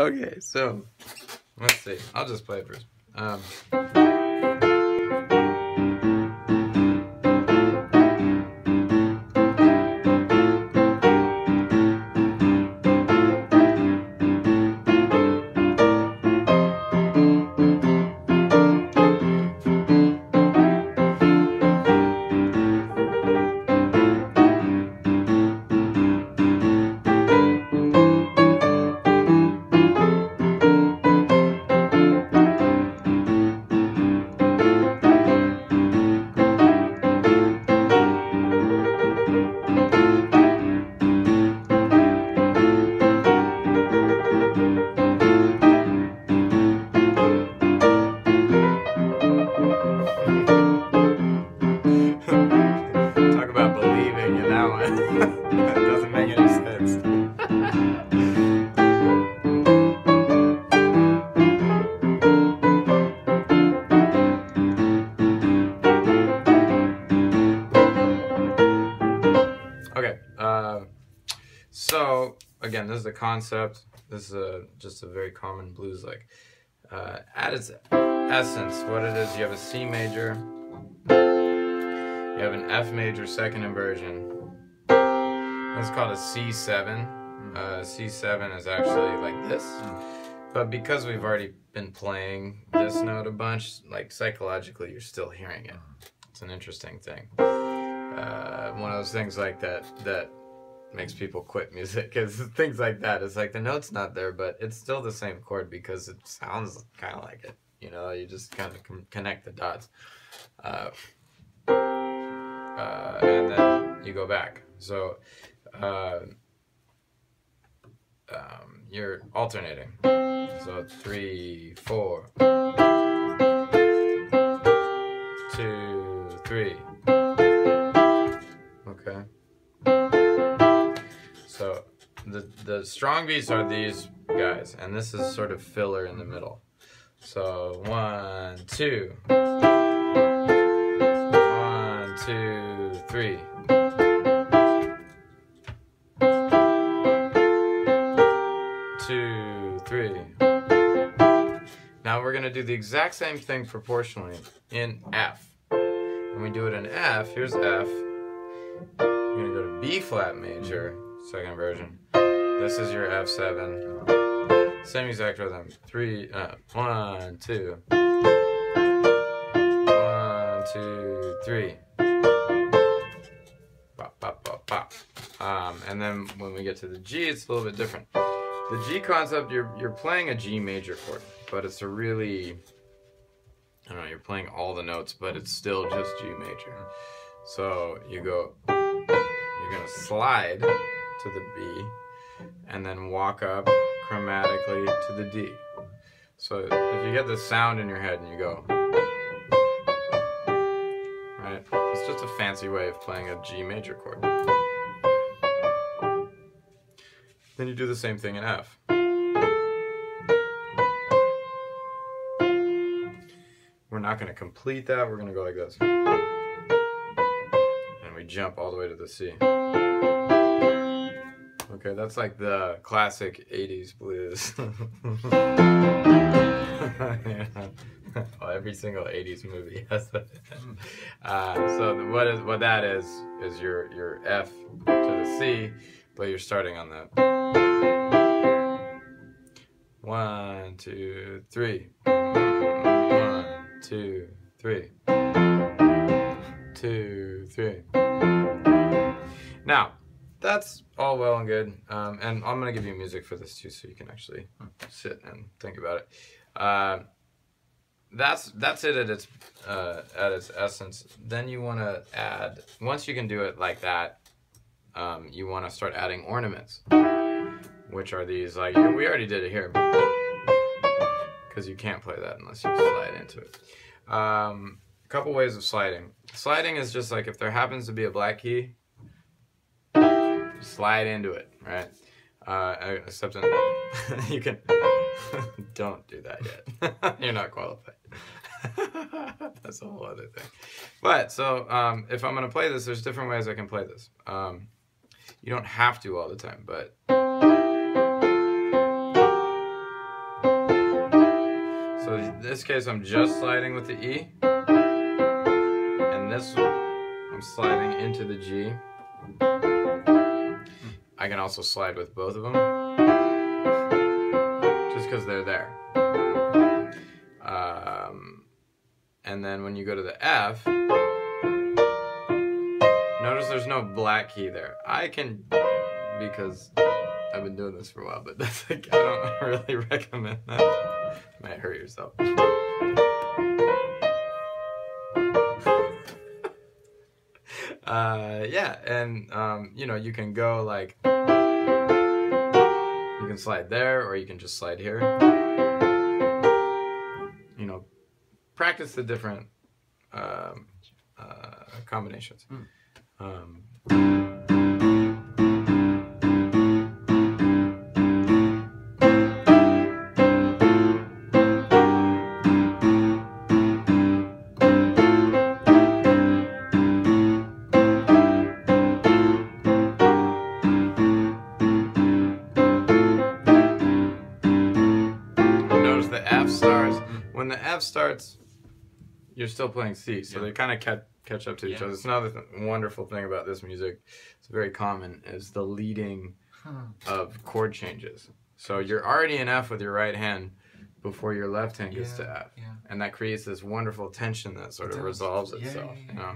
Okay, so let's see. I'll just play it first. Talk about believing in that one. That doesn't make any sense. Okay, so again, this is the concept. This is just a very common blues like. At its essence, what it is, you have a C major, you have an F major second inversion. It's called a C7. C7 is actually like this, but because we've already been playing this note a bunch, like psychologically, you're still hearing it. It's an interesting thing. One of those things like that makes people quit music, is things like that. It's like the note's not there, but it's still the same chord because it sounds kind of like it. You know, you just kind of connect the dots. And then you go back. So you're alternating. So 3, 4, 2, 3. Okay. So the strong beats are these guys, and this is sort of filler in the middle. So 1, 2, 1, 2, 3. 2, 3. Now we're gonna do the exact same thing proportionally in F. When we do it in F, here's F. You're gonna go to B flat major, second inversion. This is your F7. Same exact rhythm. 1, 2. 1, 2, 3. Bop, bop, bop, bop. And then when we get to the G, it's a little bit different. The G concept, you're playing a G major chord, but it's a really, I don't know, you're playing all the notes, but it's still just G major. So you go, you're gonna slide to the B, and then walk up chromatically to the D. So if you get the sound in your head and you go, right? It's just a fancy way of playing a G major chord. Then you do the same thing in F. We're not going to complete that, we're going to go like this. And we jump all the way to the C. Okay, that's like the classic 80s blues. Yeah. Well, every single 80s movie has that. So what that is your F to the C, but you're starting on the 1, 2, 3. 1, 2, 3. 2, 3. Now, that's all well and good, and I'm going to give you music for this too, so you can actually sit and think about it. That's it at its essence. Then you want to add, once you can do it like that, you want to start adding ornaments, which are these, like, we already did it here, because you can't play that unless you slide into it. A couple ways of sliding. Sliding is just like if there happens to be a black key, slide into it, right? Except in, you can, don't do that yet. You're not qualified. That's a whole other thing. But, so, if I'm going to play this, there's different ways I can play this. You don't have to all the time, but this case, I'm just sliding with the E. And this, I'm sliding into the G. I can also slide with both of them. Just because they're there. And then when you go to the F, notice there's no black key there. I can, because I've been doing this for a while, but that's like, I don't really recommend that. You might hurt yourself. Yeah, and you know, you can go like, you can slide there, or you can just slide here. You know, practice the different combinations. Notice the F stars. When the F starts, you're still playing C, so they kind of catch up to each other. It's another wonderful thing about this music. It's very common, is the leading of chord changes. So you're already in F with your right hand before your left hand gets to F, and that creates this wonderful tension that sort of resolves itself. You know.